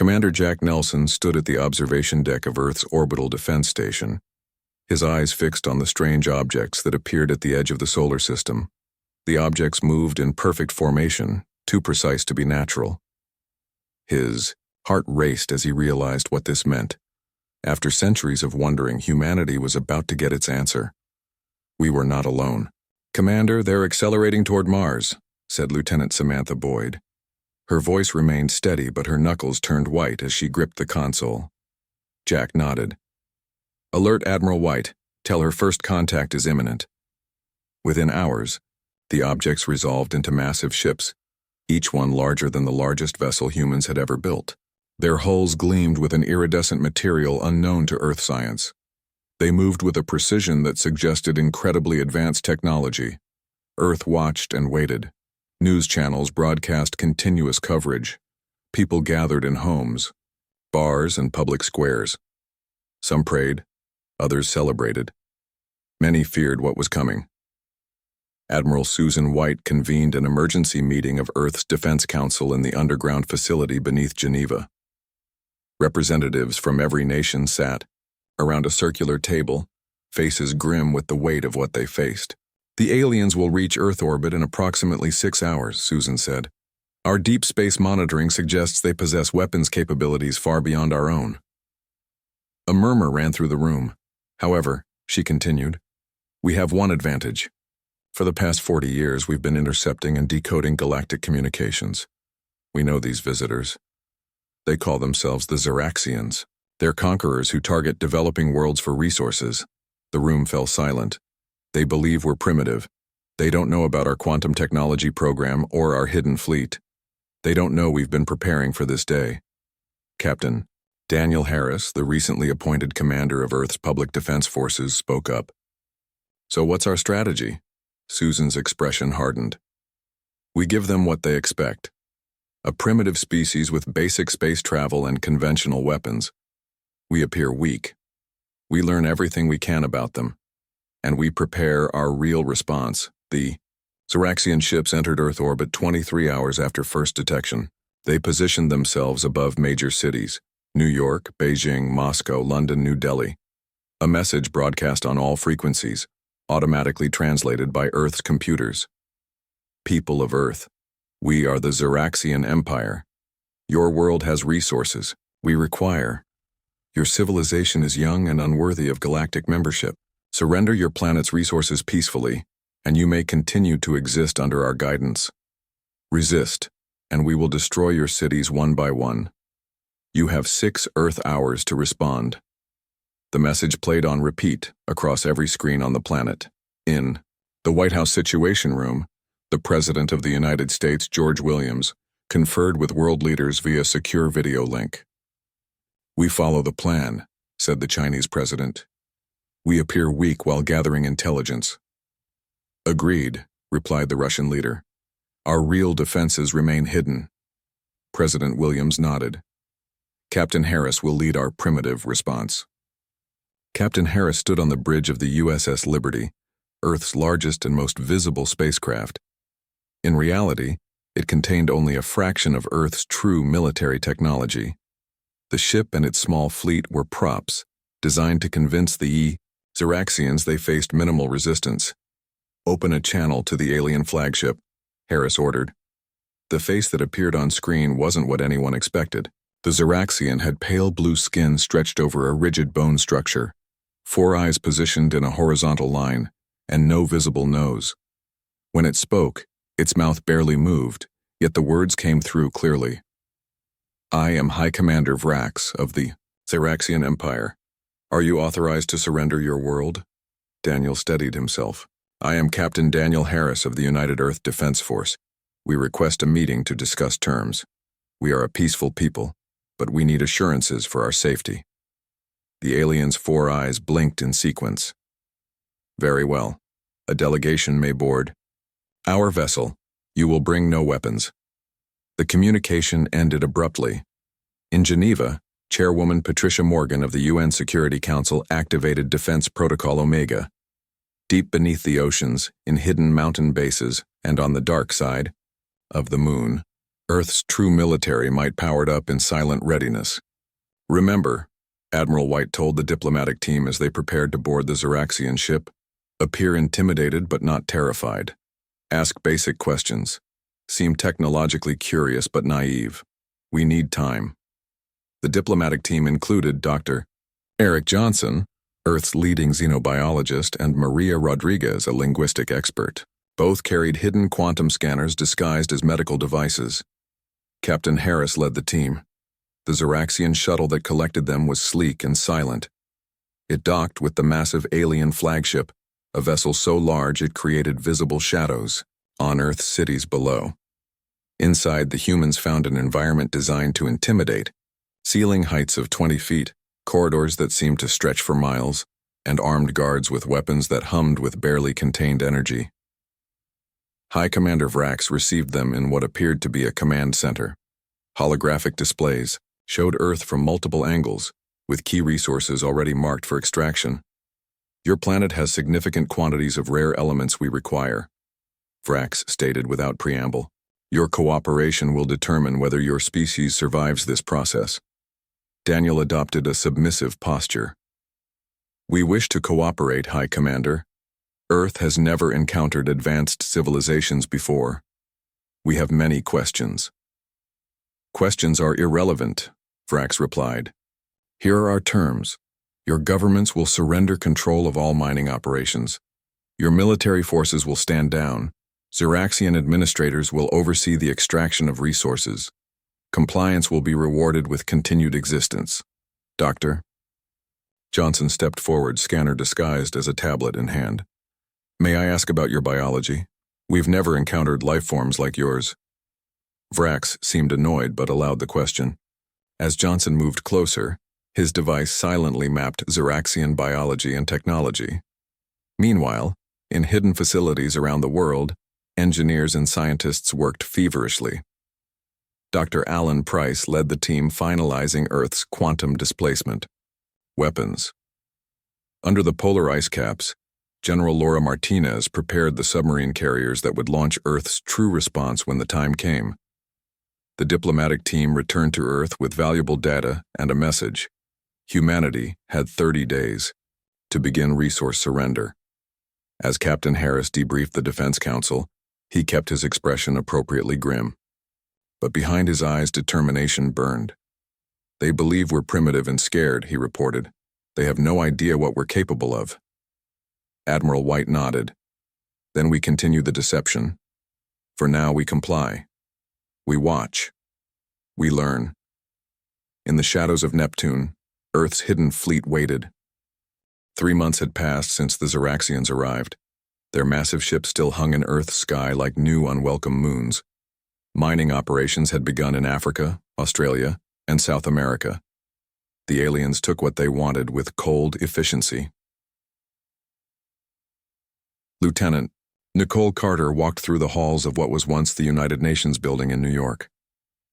Commander Jack Nelson stood at the observation deck of Earth's orbital defense station, his eyes fixed on the strange objects that appeared at the edge of the solar system. The objects moved in perfect formation, too precise to be natural. His heart raced as he realized what this meant. After centuries of wondering, humanity was about to get its answer. We were not alone. "Commander, they're accelerating toward Mars," said Lieutenant Samantha Boyd. Her voice remained steady, but her knuckles turned white as she gripped the console. Jack nodded. "Alert Admiral White. Tell her first contact is imminent." Within hours, the objects resolved into massive ships, each one larger than the largest vessel humans had ever built. Their hulls gleamed with an iridescent material unknown to Earth science. They moved with a precision that suggested incredibly advanced technology. Earth watched and waited. News channels broadcast continuous coverage. People gathered in homes, bars, and public squares. Some prayed, others celebrated. Many feared what was coming. Admiral Susan White convened an emergency meeting of Earth's Defense Council in the underground facility beneath Geneva. Representatives from every nation sat around a circular table, faces grim with the weight of what they faced. "The aliens will reach Earth orbit in approximately 6 hours, Susan said. "Our deep space monitoring suggests they possess weapons capabilities far beyond our own." A murmur ran through the room. "However," she continued, "we have one advantage. For the past 40 years, we've been intercepting and decoding galactic communications. We know these visitors. They call themselves the Xeraxians. They're conquerors who target developing worlds for resources." The room fell silent. "They believe we're primitive. They don't know about our quantum technology program or our hidden fleet. They don't know we've been preparing for this day." Captain Daniel Harris, the recently appointed commander of Earth's public defense forces, spoke up. "So what's our strategy?" Susan's expression hardened. "We give them what they expect. A primitive species with basic space travel and conventional weapons. We appear weak. We learn everything we can about them. And we prepare our real response." The Xeraxian ships entered Earth orbit 23 hours after first detection. They positioned themselves above major cities: New York, Beijing, Moscow, London, New Delhi. A message broadcast on all frequencies, automatically translated by Earth's computers. "People of Earth, we are the Xeraxian Empire. Your world has resources we require. Your civilization is young and unworthy of galactic membership. Surrender your planet's resources peacefully, and you may continue to exist under our guidance. Resist, and we will destroy your cities one by one. You have 6 Earth hours to respond." The message played on repeat across every screen on the planet. In the White House Situation Room, the President of the United States, George Williams, conferred with world leaders via secure video link. "We follow the plan," said the Chinese president. "We appear weak while gathering intelligence." "Agreed," replied the Russian leader. "Our real defenses remain hidden." President Williams nodded. "Captain Harris will lead our primitive response." Captain Harris stood on the bridge of the USS Liberty, Earth's largest and most visible spacecraft. In reality, it contained only a fraction of Earth's true military technology. The ship and its small fleet were props, designed to convince the Xeraxians they faced minimal resistance. "Open a channel to the alien flagship," Harris ordered. The face that appeared on screen wasn't what anyone expected. The Xeraxian had pale blue skin stretched over a rigid bone structure, 4 eyes positioned in a horizontal line, and no visible nose. When it spoke, its mouth barely moved, yet the words came through clearly. "I am High Commander Vrax of the Xeraxian Empire. Are you authorized to surrender your world?" Daniel steadied himself. "I am Captain Daniel Harris of the United Earth Defense Force. We request a meeting to discuss terms. We are a peaceful people, but we need assurances for our safety." The alien's 4 eyes blinked in sequence. "Very well. A delegation may board our vessel. You will bring no weapons." The communication ended abruptly. In Geneva, Chairwoman Patricia Morgan of the UN Security Council activated Defense Protocol Omega. Deep beneath the oceans, in hidden mountain bases, and on the dark side of the moon, Earth's true military might powered up in silent readiness. Remember, Admiral White told the diplomatic team as they prepared to board the Xeraxian ship, appear intimidated but not terrified. Ask basic questions. Seem technologically curious but naive. We need time. The diplomatic team included Dr. Eric Johnson, Earth's leading xenobiologist, and Maria Rodriguez, a linguistic expert. Both carried hidden quantum scanners disguised as medical devices. Captain Harris led the team. The Xeraxian shuttle that collected them was sleek and silent. It docked with the massive alien flagship, a vessel so large it created visible shadows on Earth's cities below. Inside, the humans found an environment designed to intimidate, ceiling heights of 20 feet, corridors that seemed to stretch for miles, and armed guards with weapons that hummed with barely contained energy. High Commander Vrax received them in what appeared to be a command center. Holographic displays showed Earth from multiple angles, with key resources already marked for extraction. Your planet has significant quantities of rare elements we require, Vrax stated without preamble. Your cooperation will determine whether your species survives this process. Daniel adopted a submissive posture. We wish to cooperate, High Commander. Earth has never encountered advanced civilizations before. We have many questions. Questions are irrelevant, Vrax replied. Here are our terms. Your governments will surrender control of all mining operations. Your military forces will stand down. Xeraxian administrators will oversee the extraction of resources. Compliance will be rewarded with continued existence. Doctor? Johnson stepped forward, scanner disguised as a tablet in hand. May I ask about your biology? We've never encountered life forms like yours. Vrax seemed annoyed but allowed the question. As Johnson moved closer, his device silently mapped Xeraxian biology and technology. Meanwhile, in hidden facilities around the world, engineers and scientists worked feverishly. Dr. Alan Price led the team finalizing Earth's quantum displacement. Weapons. Under the polar ice caps, General Laura Martinez prepared the submarine carriers that would launch Earth's true response when the time came. The diplomatic team returned to Earth with valuable data and a message. Humanity had 30 days to begin resource surrender. As Captain Harris debriefed the Defense Council, he kept his expression appropriately grim. But behind his eyes, determination burned. They believe we're primitive and scared, he reported. They have no idea what we're capable of. Admiral White nodded. Then we continue the deception. For now, we comply. We watch. We learn. In the shadows of Neptune, Earth's hidden fleet waited. 3 months had passed since the Xeraxians arrived. Their massive ship still hung in Earth's sky like new unwelcome moons. Mining operations had begun in Africa, Australia, and South America. The aliens took what they wanted with cold efficiency. Lieutenant Nicole Carter walked through the halls of what was once the United Nations building in New York.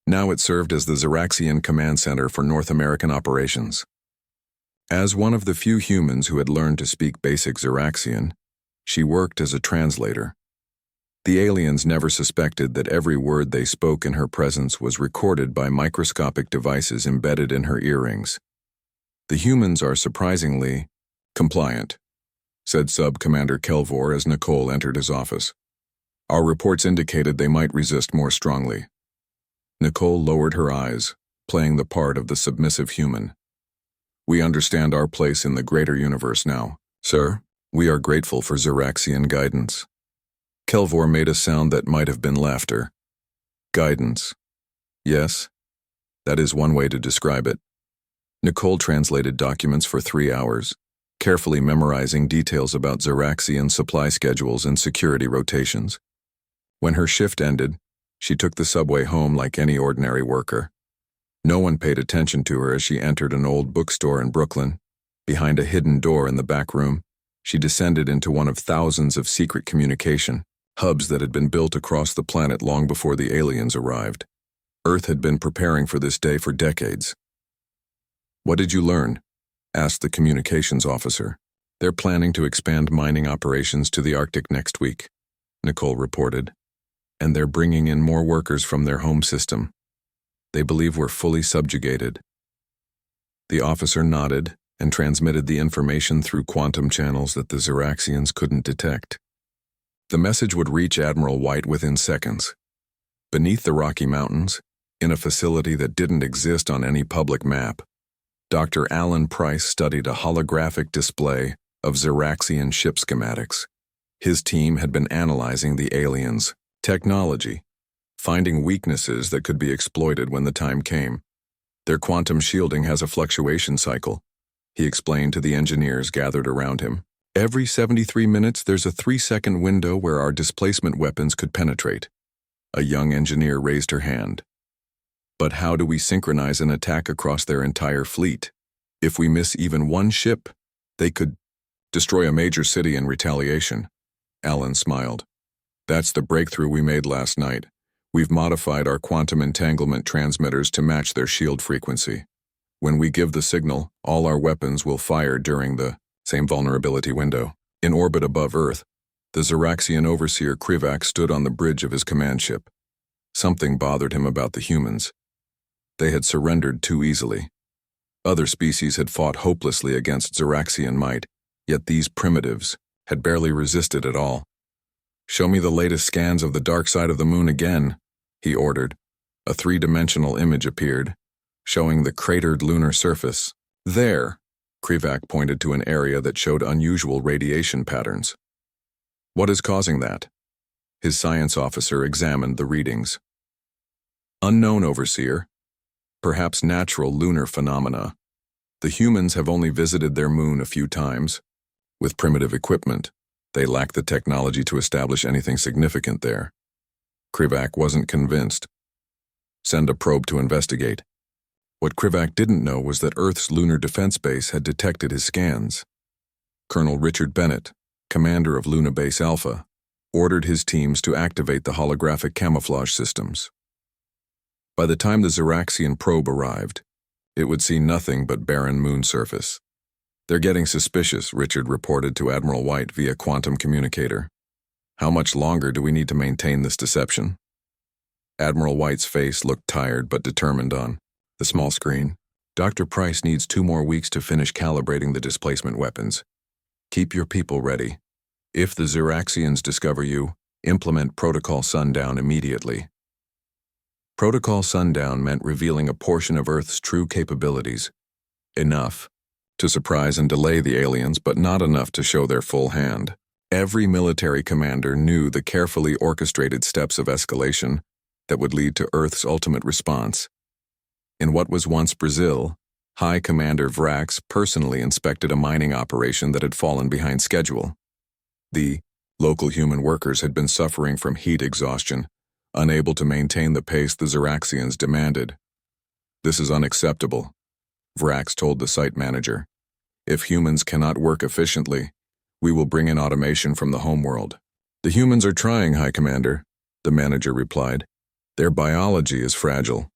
Now it served as the Xeraxian Command Center for North American operations. As one of the few humans who had learned to speak basic Xeraxian, she worked as a translator. The aliens never suspected that every word they spoke in her presence was recorded by microscopic devices embedded in her earrings. The humans are surprisingly compliant, said Sub-Commander Kelvor as Nicole entered his office. Our reports indicated they might resist more strongly. Nicole lowered her eyes, playing the part of the submissive human. We understand our place in the greater universe now. Sir, we are grateful for Xeraxian guidance. Kelvor made a sound that might have been laughter. Guidance. Yes, that is one way to describe it. Nicole translated documents for 3 hours, carefully memorizing details about Xeraxian supply schedules and security rotations. When her shift ended, she took the subway home like any ordinary worker. No one paid attention to her as she entered an old bookstore in Brooklyn. Behind a hidden door in the back room, she descended into one of thousands of secret communication hubs that had been built across the planet long before the aliens arrived. Earth had been preparing for this day for decades. What did you learn? Asked the communications officer. They're planning to expand mining operations to the Arctic next week, Nicole reported. and they're bringing in more workers from their home system. They believe we're fully subjugated. The officer nodded and transmitted the information through quantum channels that the Xeraxians couldn't detect. The message would reach Admiral White within seconds. Beneath the Rocky Mountains, in a facility that didn't exist on any public map, Dr. Alan Price studied a holographic display of Xeraxian ship schematics. His team had been analyzing the aliens' technology, finding weaknesses that could be exploited when the time came. Their quantum shielding has a fluctuation cycle, he explained to the engineers gathered around him. Every 73 minutes, there's a 3-second window where our displacement weapons could penetrate. A young engineer raised her hand. But how do we synchronize an attack across their entire fleet? If we miss even one ship, they could destroy a major city in retaliation. Alan smiled. That's the breakthrough we made last night. We've modified our quantum entanglement transmitters to match their shield frequency. When we give the signal, all our weapons will fire during the same vulnerability window. In orbit above Earth, the Xeraxian overseer Krivak stood on the bridge of his command ship. Something bothered him about the humans. They had surrendered too easily. Other species had fought hopelessly against Xeraxian might, yet these primitives had barely resisted at all. "Show me the latest scans of the dark side of the moon again," he ordered. A 3-dimensional image appeared, showing the cratered lunar surface. "There," Krivak pointed to an area that showed unusual radiation patterns. "What is causing that?" His science officer examined the readings. "Unknown, Overseer. Perhaps natural lunar phenomena. The humans have only visited their moon a few times. With primitive equipment, they lack the technology to establish anything significant there." Krivak wasn't convinced. "Send a probe to investigate." What Krivak didn't know was that Earth's lunar defense base had detected his scans. Colonel Richard Bennett, commander of Luna Base Alpha, ordered his teams to activate the holographic camouflage systems. By the time the Xeraxian probe arrived, it would see nothing but barren moon surface. "They're getting suspicious," Richard reported to Admiral White via quantum communicator. "How much longer do we need to maintain this deception?" Admiral White's face looked tired but determined on the small screen. "Dr. Price needs 2 more weeks to finish calibrating the displacement weapons. Keep your people ready. If the Xeraxians discover you, implement Protocol Sundown immediately." Protocol Sundown meant revealing a portion of Earth's true capabilities. Enough to surprise and delay the aliens, but not enough to show their full hand. Every military commander knew the carefully orchestrated steps of escalation that would lead to Earth's ultimate response. In what was once Brazil, High Commander Vrax personally inspected a mining operation that had fallen behind schedule. The local human workers had been suffering from heat exhaustion, unable to maintain the pace the Xeraxians demanded. "This is unacceptable," Vrax told the site manager. "If humans cannot work efficiently, we will bring in automation from the homeworld." "The humans are trying, High Commander," the manager replied. "Their biology is fragile."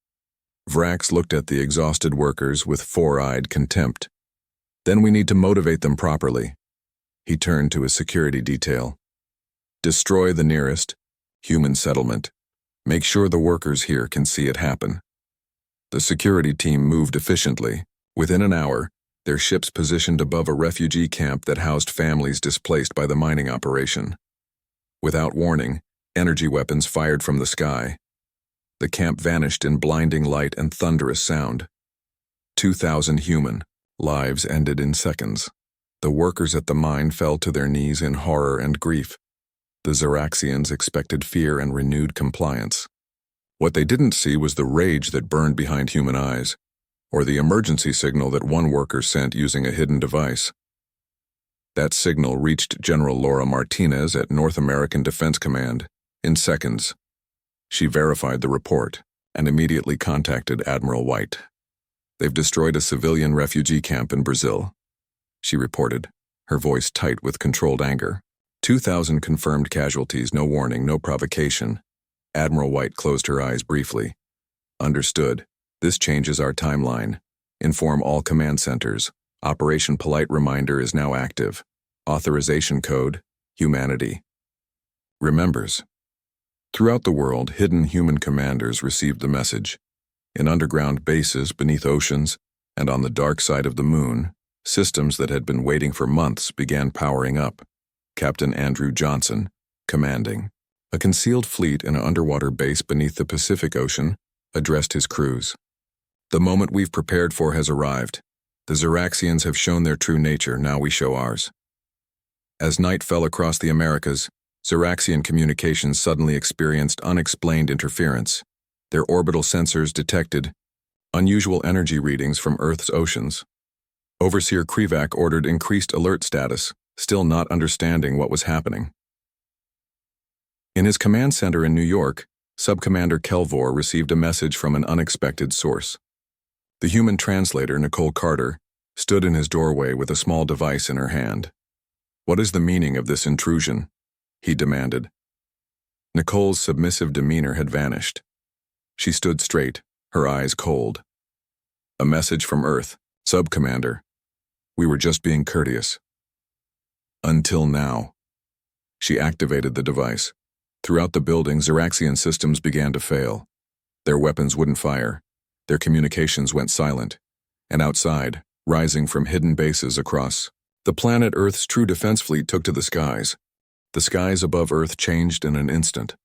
Vrax looked at the exhausted workers with 4-eyed contempt. "Then we need to motivate them properly." He turned to his security detail. "Destroy the nearest human settlement. Make sure the workers here can see it happen." The security team moved efficiently. Within an hour, their ships positioned above a refugee camp that housed families displaced by the mining operation. Without warning, energy weapons fired from the sky. The camp vanished in blinding light and thunderous sound. 2,000 human lives ended in seconds. The workers at the mine fell to their knees in horror and grief. The Xeraxians expected fear and renewed compliance. What they didn't see was the rage that burned behind human eyes, or the emergency signal that one worker sent using a hidden device. That signal reached General Laura Martinez at North American Defense Command in seconds. She verified the report and immediately contacted Admiral White. "They've destroyed a civilian refugee camp in Brazil," she reported, her voice tight with controlled anger. 2,000 confirmed casualties, no warning, no provocation. Admiral White closed her eyes briefly. "Understood. This changes our timeline. Inform all command centers. Operation Polite Reminder is now active. Authorization code, Humanity." "Remembers." Throughout the world, hidden human commanders received the message. In underground bases beneath oceans and on the dark side of the moon, systems that had been waiting for months began powering up. Captain Andrew Johnson, commanding a concealed fleet in an underwater base beneath the Pacific Ocean, addressed his crews. The moment we've prepared for has arrived. The Xeraxians have shown their true nature, now we show ours. As night fell across the Americas, Xeraxian communications suddenly experienced unexplained interference. Their orbital sensors detected unusual energy readings from Earth's oceans. Overseer Krivak ordered increased alert status, still not understanding what was happening. In his command center in New York, Subcommander Kelvor received a message from an unexpected source. The human translator, Nicole Carter, stood in his doorway with a small device in her hand. "What is the meaning of this intrusion?" he demanded. Nicole's submissive demeanor had vanished. She stood straight, her eyes cold. "A message from Earth, Subcommander. We were just being courteous." "Until now." She activated the device. Throughout the building, Xeraxian systems began to fail. Their weapons wouldn't fire. Their communications went silent. And outside, rising from hidden bases across the planet, Earth's true defense fleet took to the skies. The skies above Earth changed in an instant.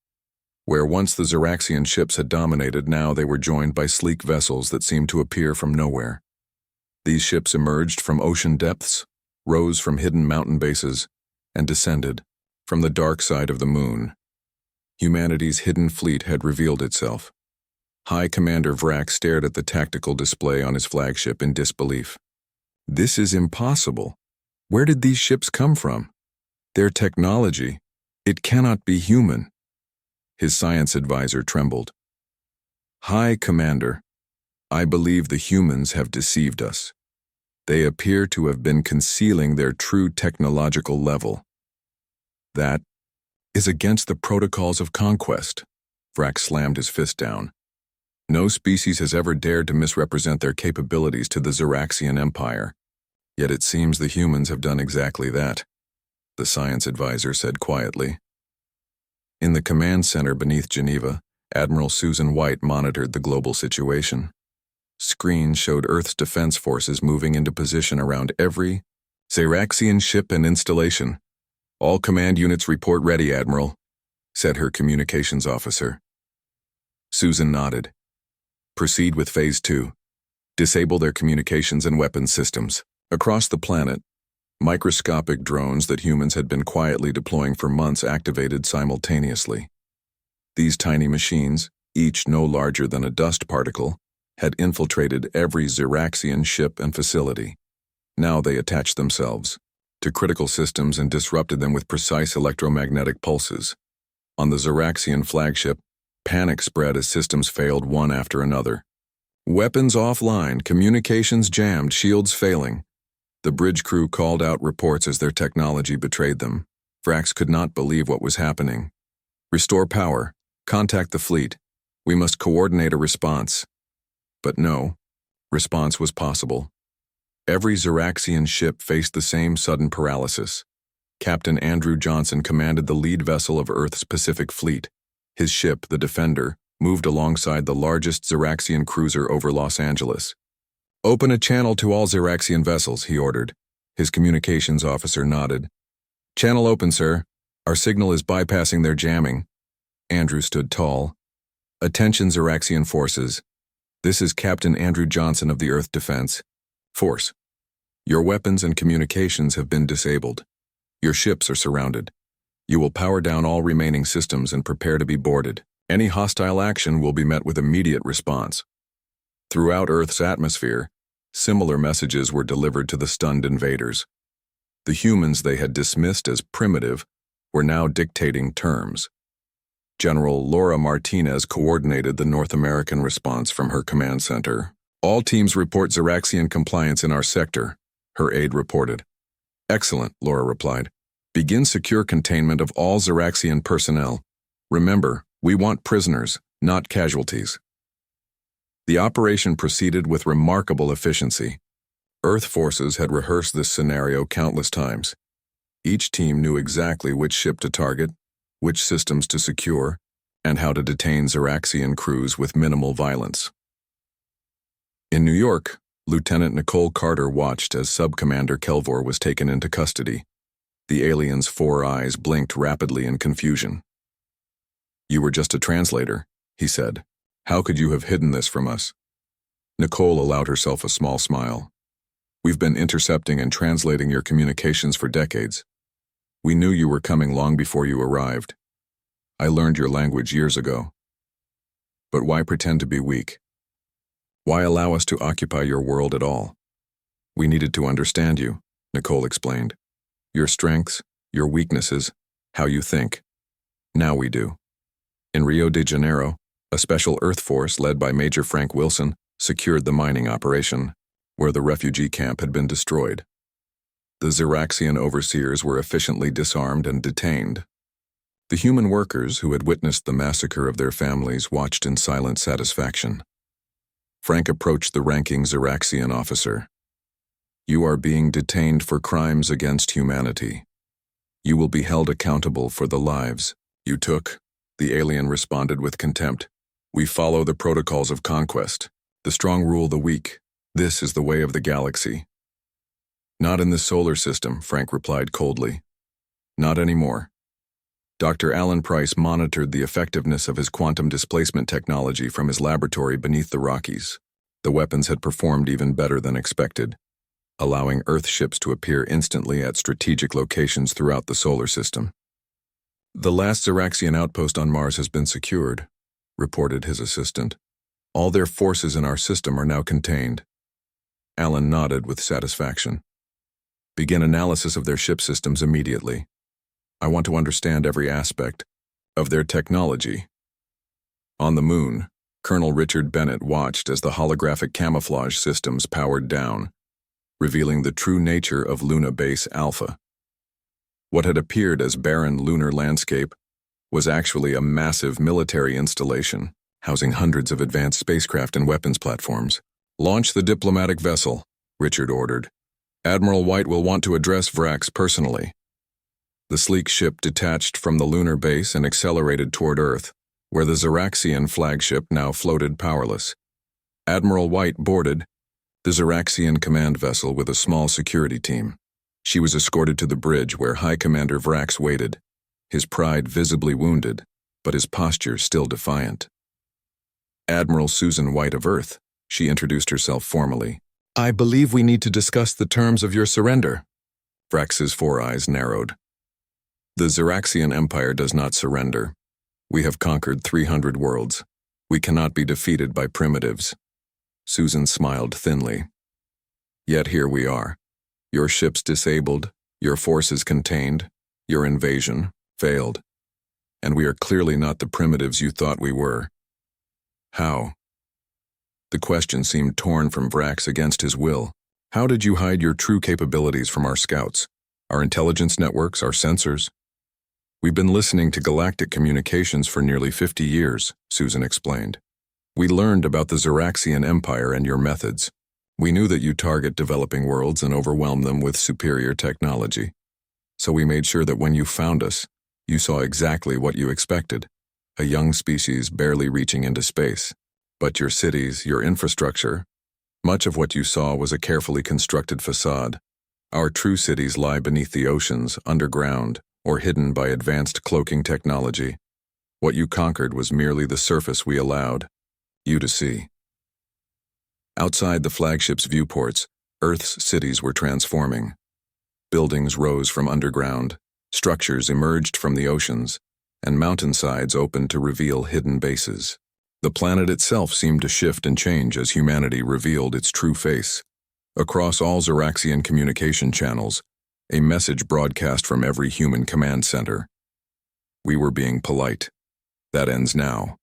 Where once the Xeraxian ships had dominated, now they were joined by sleek vessels that seemed to appear from nowhere. These ships emerged from ocean depths, rose from hidden mountain bases, and descended from the dark side of the moon. Humanity's hidden fleet had revealed itself. High Commander Vrak stared at the tactical display on his flagship in disbelief. "This is impossible. Where did these ships come from? Their technology, it cannot be human." His science advisor trembled. "High Commander, I believe the humans have deceived us. They appear to have been concealing their true technological level. That is against the protocols of conquest." Vrak slammed his fist down. "No species has ever dared to misrepresent their capabilities to the Xeraxian Empire. Yet it seems the humans have done exactly that," the science advisor said quietly. In the command center beneath Geneva, Admiral Susan White monitored the global situation. Screens showed Earth's defense forces moving into position around every Xeraxian ship and installation. "All command units report ready, Admiral," said her communications officer. Susan nodded. "Proceed with Phase 2. Disable their communications and weapons systems." Across the planet, microscopic drones that humans had been quietly deploying for months activated simultaneously. These tiny machines, each no larger than a dust particle, had infiltrated every Xeraxian ship and facility. Now they attached themselves to critical systems and disrupted them with precise electromagnetic pulses. On the Xeraxian flagship, panic spread as systems failed one after another. Weapons offline, communications jammed, shields failing. The bridge crew called out reports as their technology betrayed them. Vrax could not believe what was happening. "Restore power. Contact the fleet. We must coordinate a response." But no, response was possible. Every Xeraxian ship faced the same sudden paralysis. Captain Andrew Johnson commanded the lead vessel of Earth's Pacific Fleet. His ship, the Defender, moved alongside the largest Xeraxian cruiser over Los Angeles. "Open a channel to all Xeraxian vessels," he ordered. His communications officer nodded. "Channel open, sir. Our signal is bypassing their jamming." Andrew stood tall. "Attention, Xeraxian forces. This is Captain Andrew Johnson of the Earth Defense Force. Your weapons and communications have been disabled. Your ships are surrounded. You will power down all remaining systems and prepare to be boarded. Any hostile action will be met with immediate response." Throughout Earth's atmosphere, similar messages were delivered to the stunned invaders. The humans they had dismissed as primitive were now dictating terms. General Laura Martinez coordinated the North American response from her command center. "All teams report Xeraxian compliance in our sector," her aide reported. "Excellent," Laura replied. "Begin secure containment of all Xeraxian personnel. Remember, we want prisoners, not casualties." The operation proceeded with remarkable efficiency. Earth forces had rehearsed this scenario countless times. Each team knew exactly which ship to target, which systems to secure, and how to detain Xeraxian crews with minimal violence. In New York, Lieutenant Nicole Carter watched as Sub-Commander Kelvor was taken into custody. The alien's 4 eyes blinked rapidly in confusion. "You were just a translator," he said. "How could you have hidden this from us?" Nicole allowed herself a small smile. "We've been intercepting and translating your communications for decades. We knew you were coming long before you arrived. I learned your language years ago. But why pretend to be weak? Why allow us to occupy your world at all? We needed to understand you," Nicole explained. "Your strengths, your weaknesses, how you think. Now we do." In Rio de Janeiro, a special Earth force led by Major Frank Wilson secured the mining operation, where the refugee camp had been destroyed. The Xeraxian overseers were efficiently disarmed and detained. The human workers who had witnessed the massacre of their families watched in silent satisfaction. Frank approached the ranking Xeraxian officer. "You are being detained for crimes against humanity. You will be held accountable for the lives you took," the alien responded with contempt. "We follow the protocols of conquest. The strong rule the weak. This is the way of the galaxy." "Not in this solar system," Frank replied coldly. "Not anymore." Dr. Alan Price monitored the effectiveness of his quantum displacement technology from his laboratory beneath the Rockies. The weapons had performed even better than expected, allowing Earth ships to appear instantly at strategic locations throughout the solar system. "The last Xeraxian outpost on Mars has been secured," reported his assistant. "All their forces in our system are now contained." Alan nodded with satisfaction. "Begin analysis of their ship systems immediately. I want to understand every aspect of their technology." On the Moon, Colonel Richard Bennett watched as the holographic camouflage systems powered down, revealing the true nature of Luna Base Alpha. What had appeared as barren lunar landscape was actually a massive military installation, housing hundreds of advanced spacecraft and weapons platforms. "Launch the diplomatic vessel," Richard ordered. "Admiral White will want to address Vrax personally." The sleek ship detached from the lunar base and accelerated toward Earth, where the Xeraxian flagship now floated powerless. Admiral White boarded the Xeraxian command vessel with a small security team. She was escorted to the bridge where High Commander Vrax waited, his pride visibly wounded, but his posture still defiant. "Admiral Susan White of Earth," she introduced herself formally. "I believe we need to discuss the terms of your surrender." Vrax's 4 eyes narrowed. "The Xeraxian Empire does not surrender. We have conquered 300 worlds. We cannot be defeated by primitives." Susan smiled thinly. "Yet here we are. Your ships disabled, your forces contained, your invasion failed. And we are clearly not the primitives you thought we were. How?" The question seemed torn from Vrax against his will. "How did you hide your true capabilities from our scouts, our intelligence networks, our sensors?" "We've been listening to galactic communications for nearly 50 years, Susan explained. "We learned about the Xeraxian Empire and your methods. We knew that you target developing worlds and overwhelm them with superior technology. So we made sure that when you found us, you saw exactly what you expected, a young species barely reaching into space. But your cities, your infrastructure, much of what you saw was a carefully constructed facade. Our true cities lie beneath the oceans, underground, or hidden by advanced cloaking technology. What you conquered was merely the surface we allowed you to see." Outside the flagship's viewports, Earth's cities were transforming. Buildings rose from underground, structures emerged from the oceans, and mountainsides opened to reveal hidden bases. The planet itself seemed to shift and change as humanity revealed its true face. Across all Xeraxian communication channels, a message broadcast from every human command center. "We were being polite. That ends now.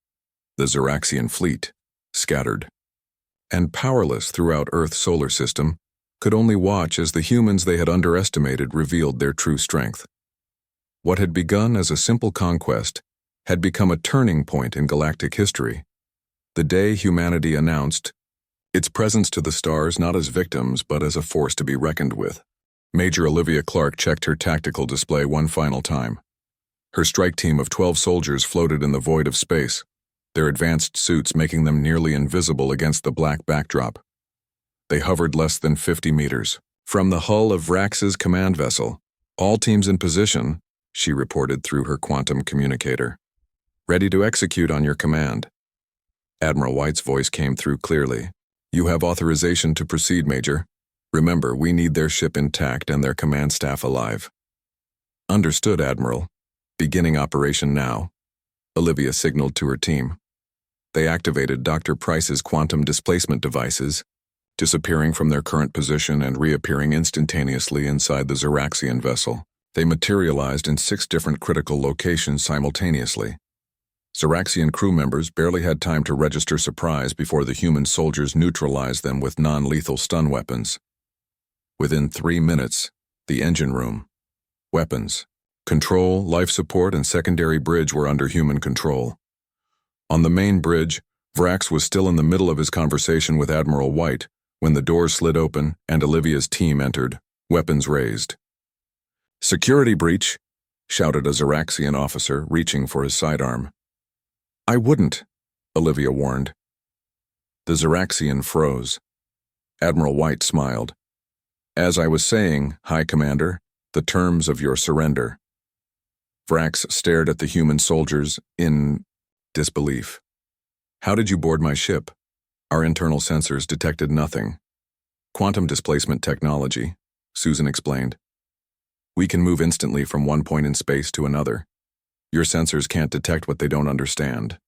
The Xeraxian fleet, scattered and powerless throughout Earth's solar system, could only watch as the humans they had underestimated revealed their true strength. What had begun as a simple conquest had become a turning point in galactic history. The day humanity announced its presence to the stars not as victims but as a force to be reckoned with. Major Olivia Clark checked her tactical display one final time. Her strike team of 12 soldiers floated in the void of space, their advanced suits making them nearly invisible against the black backdrop. They hovered less than 50 meters from the hull of Vrax's command vessel. "All teams in position," she reported through her quantum communicator. "Ready to execute on your command." Admiral White's voice came through clearly. "You have authorization to proceed, Major. Remember, we need their ship intact and their command staff alive." "Understood, Admiral. Beginning operation now," Olivia signaled to her team. They activated Dr. Price's quantum displacement devices, disappearing from their current position and reappearing instantaneously inside the Zeraxian vessel. They materialized in 6 different critical locations simultaneously. Zeraxian crew members barely had time to register surprise before the human soldiers neutralized them with non-lethal stun weapons. Within 3 minutes, the engine room, weapons, control, life support, and secondary bridge were under human control. On the main bridge, Vrax was still in the middle of his conversation with Admiral White when the doors slid open and Olivia's team entered, weapons raised. "Security breach," shouted a Zeraxian officer, reaching for his sidearm. "I wouldn't," Olivia warned. The Zeraxian froze. Admiral White smiled. "As I was saying, High Commander, the terms of your surrender." Vrax stared at the human soldiers in disbelief. "How did you board my ship?" "Our internal sensors detected nothing." "Quantum displacement technology," Susan explained. "We can move instantly from one point in space to another. Your sensors can't detect what they don't understand."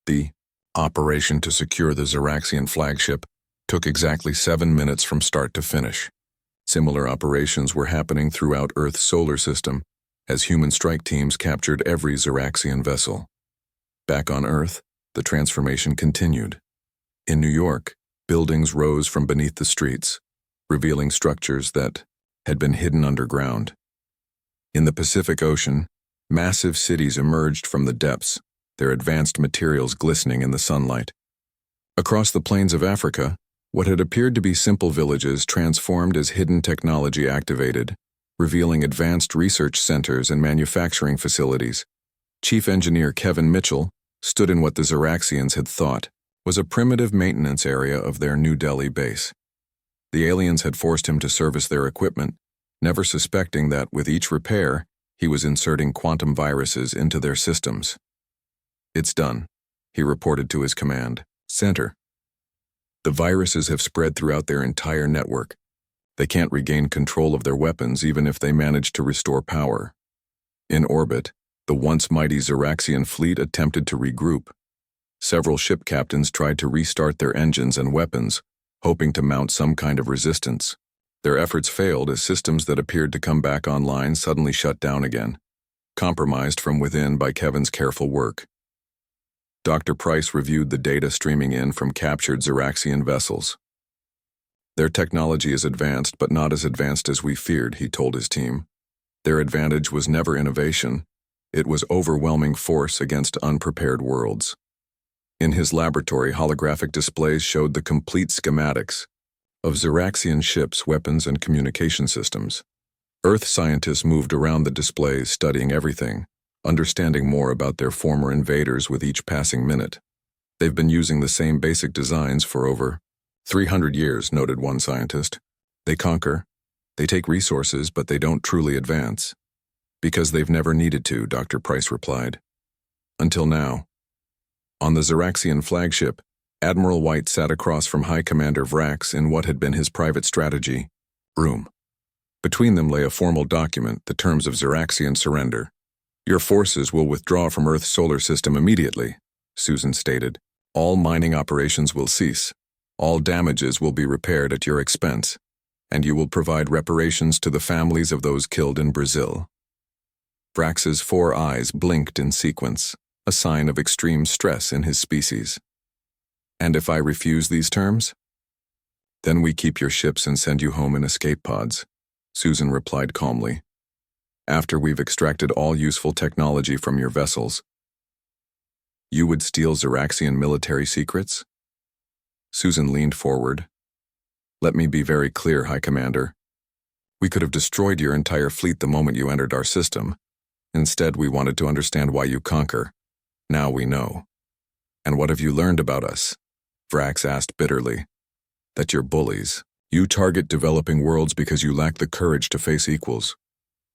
The operation to secure the Zeraxian flagship took exactly 7 minutes from start to finish. Similar operations were happening throughout Earth's solar system as human strike teams captured every Zeraxian vessel. Back on Earth, the transformation continued. In New York, buildings rose from beneath the streets, revealing structures that had been hidden underground. In the Pacific Ocean, massive cities emerged from the depths, their advanced materials glistening in the sunlight. Across the plains of Africa, what had appeared to be simple villages transformed as hidden technology activated, revealing advanced research centers and manufacturing facilities. Chief Engineer Kevin Mitchell stood in what the Zeraxians had thought was a primitive maintenance area of their New Delhi base. The aliens had forced him to service their equipment, never suspecting that with each repair, he was inserting quantum viruses into their systems. "It's done," he reported to his command center. "The viruses have spread throughout their entire network. They can't regain control of their weapons even if they manage to restore power." In orbit, the once mighty Zeraxian fleet attempted to regroup. Several ship captains tried to restart their engines and weapons, hoping to mount some kind of resistance. Their efforts failed as systems that appeared to come back online suddenly shut down again, compromised from within by Kevin's careful work. Dr. Price reviewed the data streaming in from captured Zeraxian vessels. "Their technology is advanced, but not as advanced as we feared," he told his team. "Their advantage was never innovation. It was overwhelming force against unprepared worlds." In his laboratory, holographic displays showed the complete schematics of Zeraxian ships, weapons, and communication systems. Earth scientists moved around the displays, studying everything, understanding more about their former invaders with each passing minute. "They've been using the same basic designs for over 300 years, noted one scientist. "They conquer, they take resources, but they don't truly advance." "Because they've never needed to," Dr. Price replied. "Until now." On the Zeraxian flagship, Admiral White sat across from High Commander Vrax in what had been his private strategy room. Between them lay a formal document, the terms of Zeraxian surrender. "Your forces will withdraw from Earth's solar system immediately," Susan stated. "All mining operations will cease. All damages will be repaired at your expense, and you will provide reparations to the families of those killed in Brazil." Vrax's 4 eyes blinked in sequence, a sign of extreme stress in his species. "And if I refuse these terms?" "Then we keep your ships and send you home in escape pods," Susan replied calmly. "After we've extracted all useful technology from your vessels." "You would steal Zeraxian military secrets?" Susan leaned forward. "Let me be very clear, High Commander. We could have destroyed your entire fleet the moment you entered our system. Instead, we wanted to understand why you conquer. Now we know. And what have you learned about us? Vrax asked bitterly. That you're bullies. You target developing worlds because you lack the courage to face equals.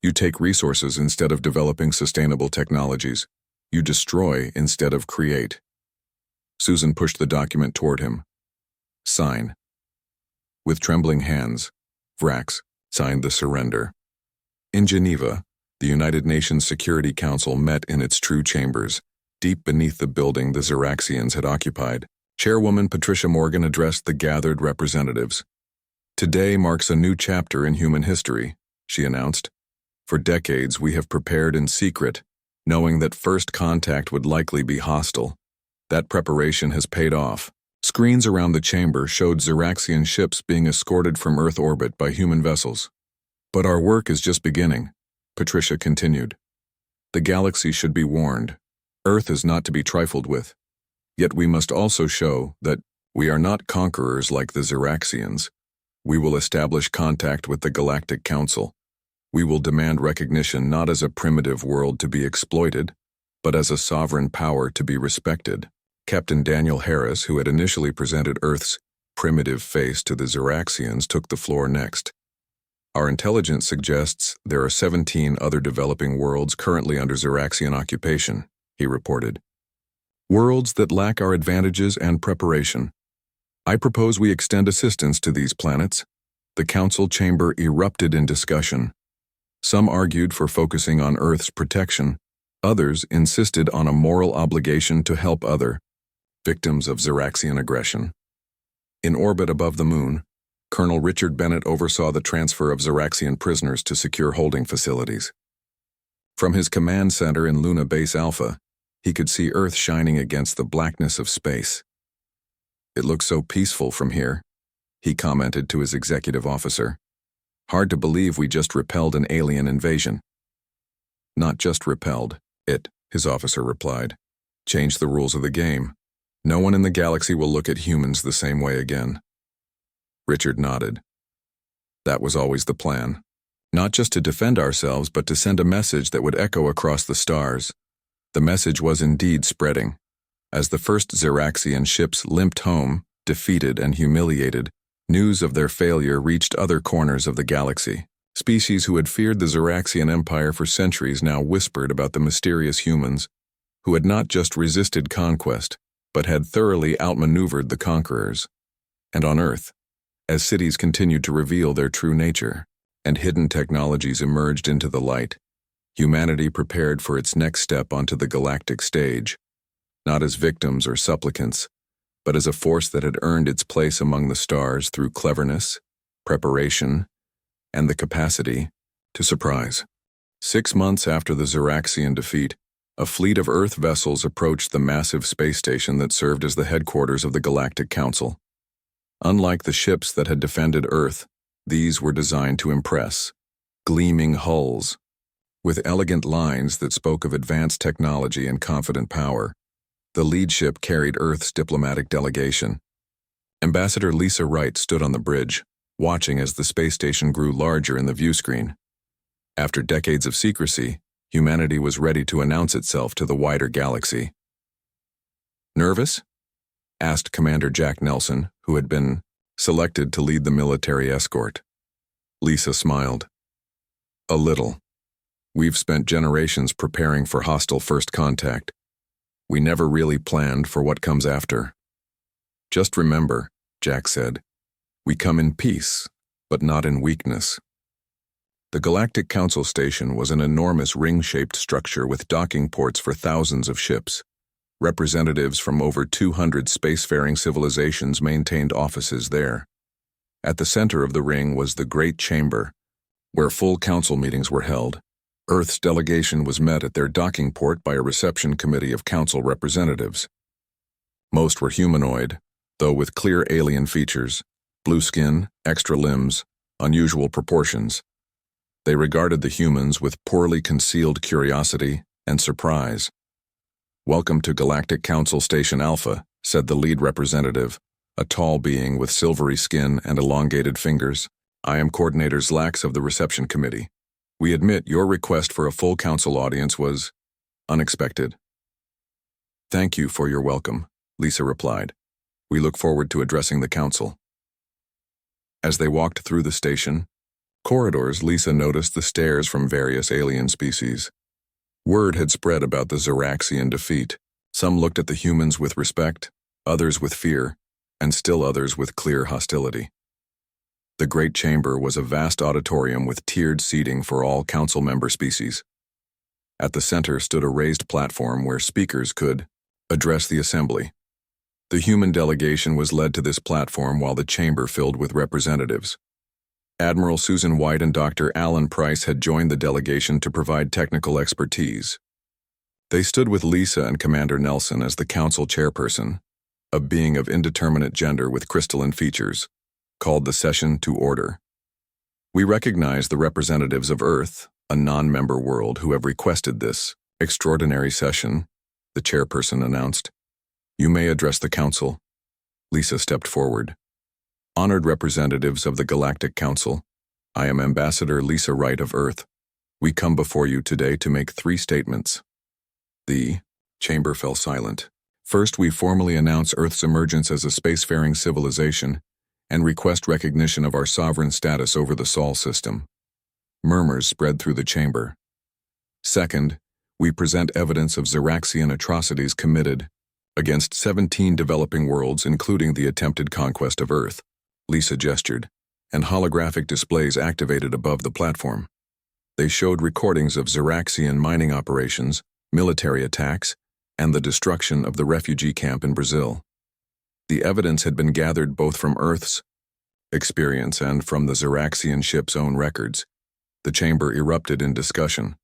You take resources instead of developing sustainable technologies. You destroy instead of create. Susan pushed the document toward him. Sign. With trembling hands, Vrax signed the surrender. In Geneva, the United Nations Security Council met in its true chambers, deep beneath the building the Xeraxians had occupied. Chairwoman Patricia Morgan addressed the gathered representatives. Today marks a new chapter in human history, she announced. For decades we have prepared in secret, knowing that first contact would likely be hostile. That preparation has paid off. Screens around the chamber showed Xeraxian ships being escorted from Earth orbit by human vessels. But our work is just beginning, Patricia continued. The galaxy should be warned. Earth is not to be trifled with. Yet we must also show that we are not conquerors like the Xeraxians. We will establish contact with the Galactic Council. We will demand recognition not as a primitive world to be exploited, but as a sovereign power to be respected. Captain Daniel Harris, who had initially presented Earth's primitive face to the Xeraxians, took the floor next. Our intelligence suggests there are 17 other developing worlds currently under Xeraxian occupation, he reported. Worlds that lack our advantages and preparation. I propose we extend assistance to these planets. The council chamber erupted in discussion. Some argued for focusing on Earth's protection. Others insisted on a moral obligation to help other victims of Xeraxian aggression. In orbit above the moon, Colonel Richard Bennett oversaw the transfer of Xeraxian prisoners to secure holding facilities. From his command center in Luna Base Alpha, he could see Earth shining against the blackness of space. It looks so peaceful from here, he commented to his executive officer. Hard to believe we just repelled an alien invasion. Not just repelled, his officer replied. Changed the rules of the game. No one in the galaxy will look at humans the same way again. Richard nodded. That was always the plan. Not just to defend ourselves, but to send a message that would echo across the stars. The message was indeed spreading. As the first Xeraxian ships limped home, defeated and humiliated, news of their failure reached other corners of the galaxy. Species who had feared the Xeraxian Empire for centuries now whispered about the mysterious humans, who had not just resisted conquest, but had thoroughly outmaneuvered the conquerors. And on Earth, as cities continued to reveal their true nature, and hidden technologies emerged into the light, humanity prepared for its next step onto the galactic stage, not as victims or supplicants, but as a force that had earned its place among the stars through cleverness, preparation, and the capacity to surprise. 6 months after the Xeraxian defeat, a fleet of Earth vessels approached the massive space station that served as the headquarters of the Galactic Council. Unlike the ships that had defended Earth, these were designed to impress. Gleaming hulls, with elegant lines that spoke of advanced technology and confident power. The lead ship carried Earth's diplomatic delegation. Ambassador Lisa Wright stood on the bridge, watching as the space station grew larger in the viewscreen. After decades of secrecy, humanity was ready to announce itself to the wider galaxy. Nervous? Asked Commander Jack Nelson, who had been selected to lead the military escort. Lisa smiled. A little. We've spent generations preparing for hostile first contact. We never really planned for what comes after. Just remember, Jack said, we come in peace, but not in weakness. The Galactic Council Station was an enormous ring-shaped structure with docking ports for thousands of ships. Representatives from over 200 spacefaring civilizations maintained offices there. At the center of the ring was the Great Chamber, where full council meetings were held. Earth's delegation was met at their docking port by a reception committee of council representatives. Most were humanoid, though with clear alien features, blue skin, extra limbs, unusual proportions. They regarded the humans with poorly concealed curiosity and surprise. Welcome to Galactic Council Station Alpha, said the lead representative, a tall being with silvery skin and elongated fingers. I am Coordinator Zlax of the reception committee. We admit your request for a full council audience was unexpected. Thank you for your welcome, Lisa replied. We look forward to addressing the council. As they walked through the station corridors, Lisa noticed the stares from various alien species. Word had spread about the Zeraxian defeat. Some looked at the humans with respect, others with fear, and still others with clear hostility. The Great Chamber was a vast auditorium with tiered seating for all council member species. At the center stood a raised platform where speakers could address the assembly. The human delegation was led to this platform while the chamber filled with representatives. Admiral Susan White and Dr. Alan Price had joined the delegation to provide technical expertise. They stood with Lisa and Commander Nelson as the council chairperson, a being of indeterminate gender with crystalline features, called the session to order. We recognize the representatives of Earth, a non-member world, who have requested this extraordinary session, the chairperson announced. You may address the council. Lisa stepped forward. Honored representatives of the Galactic Council, I am Ambassador Lisa Wright of Earth. We come before you today to make 3 statements. The chamber fell silent. First, we formally announce Earth's emergence as a spacefaring civilization and request recognition of our sovereign status over the Sol system. Murmurs spread through the chamber. Second, we present evidence of Zeraxian atrocities committed against 17 developing worlds, including the attempted conquest of Earth. Lisa gestured, and holographic displays activated above the platform. They showed recordings of Zeraxian mining operations, military attacks, and the destruction of the refugee camp in Brazil. The evidence had been gathered both from Earth's experience and from the Zeraxian ship's own records. The chamber erupted in discussion.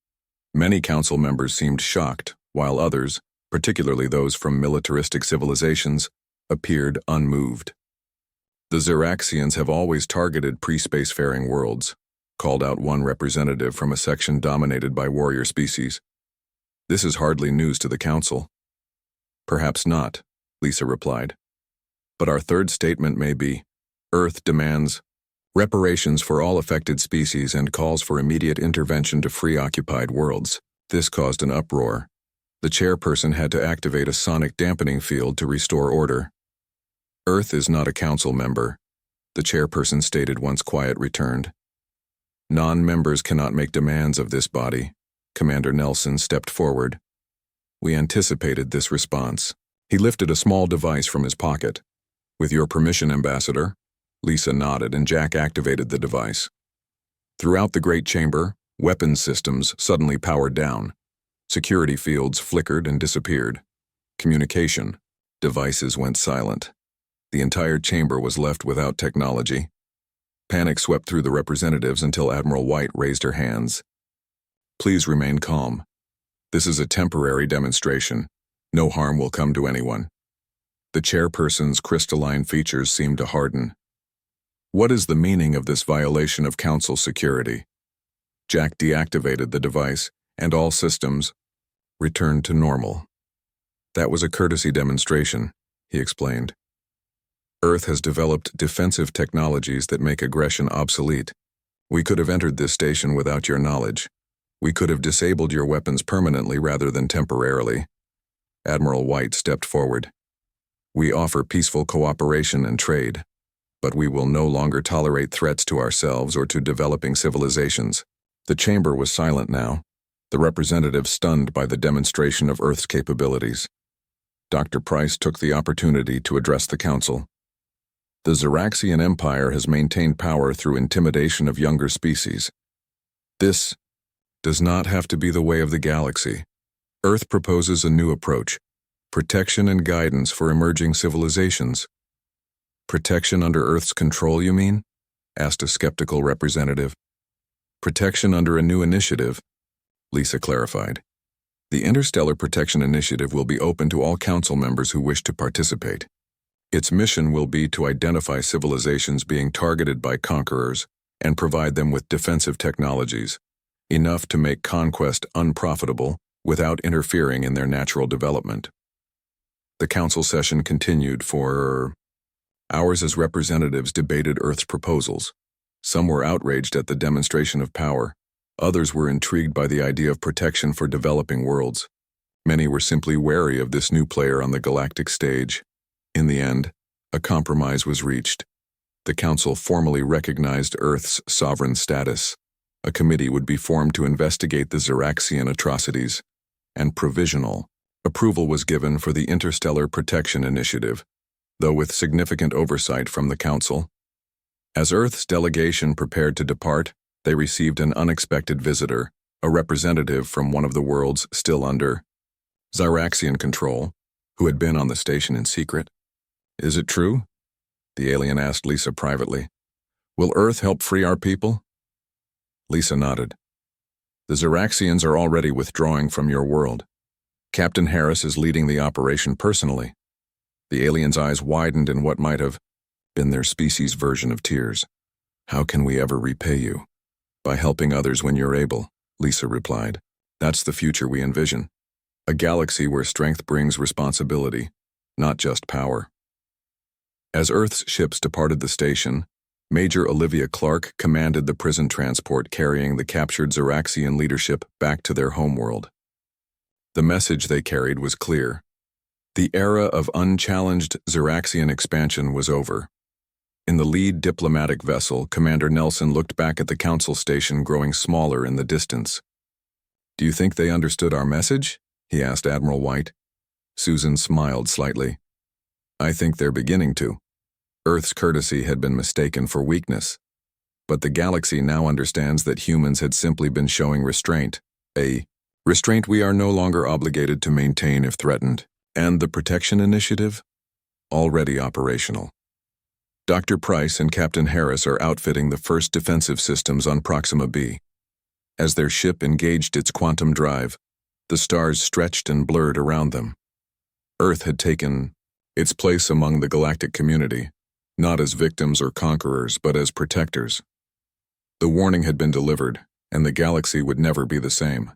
Many council members seemed shocked, while others, particularly those from militaristic civilizations, appeared unmoved. The Zeraxians have always targeted pre-spacefaring worlds, called out one representative from a section dominated by warrior species. This is hardly news to the council. Perhaps not, Lisa replied. But our third statement may be, Earth demands reparations for all affected species and calls for immediate intervention to free occupied worlds. This caused an uproar. The chairperson had to activate a sonic dampening field to restore order. Earth is not a council member, the chairperson stated once quiet returned. Non-members cannot make demands of this body. Commander Nelson stepped forward. We anticipated this response. He lifted a small device from his pocket. With your permission, Ambassador. Lisa nodded and Jack activated the device. Throughout the Great Chamber, weapons systems suddenly powered down. Security fields flickered and disappeared. Communication devices went silent. The entire chamber was left without technology. Panic swept through the representatives until Admiral White raised her hands. Please remain calm. This is a temporary demonstration. No harm will come to anyone. The chairperson's crystalline features seemed to harden. What is the meaning of this violation of council security? Jack deactivated the device, and all systems returned to normal. That was a courtesy demonstration, he explained. Earth has developed defensive technologies that make aggression obsolete. We could have entered this station without your knowledge. We could have disabled your weapons permanently rather than temporarily. Admiral White stepped forward. We offer peaceful cooperation and trade, but we will no longer tolerate threats to ourselves or to developing civilizations. The chamber was silent now, the representatives stunned by the demonstration of Earth's capabilities. Dr. Price took the opportunity to address the council. The Zeraxian Empire has maintained power through intimidation of younger species. This does not have to be the way of the galaxy. Earth proposes a new approach, protection and guidance for emerging civilizations. Protection under Earth's control, you mean? Asked a skeptical representative. Protection under a new initiative, Lisa clarified. The Interstellar Protection Initiative will be open to all council members who wish to participate. Its mission will be to identify civilizations being targeted by conquerors and provide them with defensive technologies, enough to make conquest unprofitable without interfering in their natural development. The council session continued for hours as representatives debated Earth's proposals. Some were outraged at the demonstration of power, Others were intrigued by the idea of protection for developing worlds. Many were simply wary of this new player on the galactic stage. In the end, a compromise was reached. The Council formally recognized Earth's sovereign status. A committee would be formed to investigate the Xeraxian atrocities, and provisional approval was given for the Interstellar Protection Initiative, though with significant oversight from the Council. As Earth's delegation prepared to depart, they received an unexpected visitor, a representative from one of the worlds still under Xeraxian control, who had been on the station in secret. "Is it true?" the alien asked Lisa privately. "Will Earth help free our people?" Lisa nodded. "The Xeraxians are already withdrawing from your world. Captain Harris is leading the operation personally." The alien's eyes widened in what might have been their species' version of tears. "How can we ever repay you?" "By helping others when you're able," Lisa replied. "That's the future we envision. A galaxy where strength brings responsibility, not just power." As Earth's ships departed the station, Major Olivia Clark commanded the prison transport carrying the captured Xeraxian leadership back to their homeworld. The message they carried was clear. The era of unchallenged Xeraxian expansion was over. In the lead diplomatic vessel, Commander Nelson looked back at the Council station growing smaller in the distance. "Do you think they understood our message?" he asked Admiral White. Susan smiled slightly. "I think they're beginning to." Earth's courtesy had been mistaken for weakness. But the galaxy now understands that humans had simply been showing restraint, a restraint we are no longer obligated to maintain if threatened. And the Protection Initiative? Already operational. Dr. Price and Captain Harris are outfitting the first defensive systems on Proxima B. As their ship engaged its quantum drive, the stars stretched and blurred around them. Earth had taken its place among the galactic community, not as victims or conquerors, but as protectors. The warning had been delivered, and the galaxy would never be the same.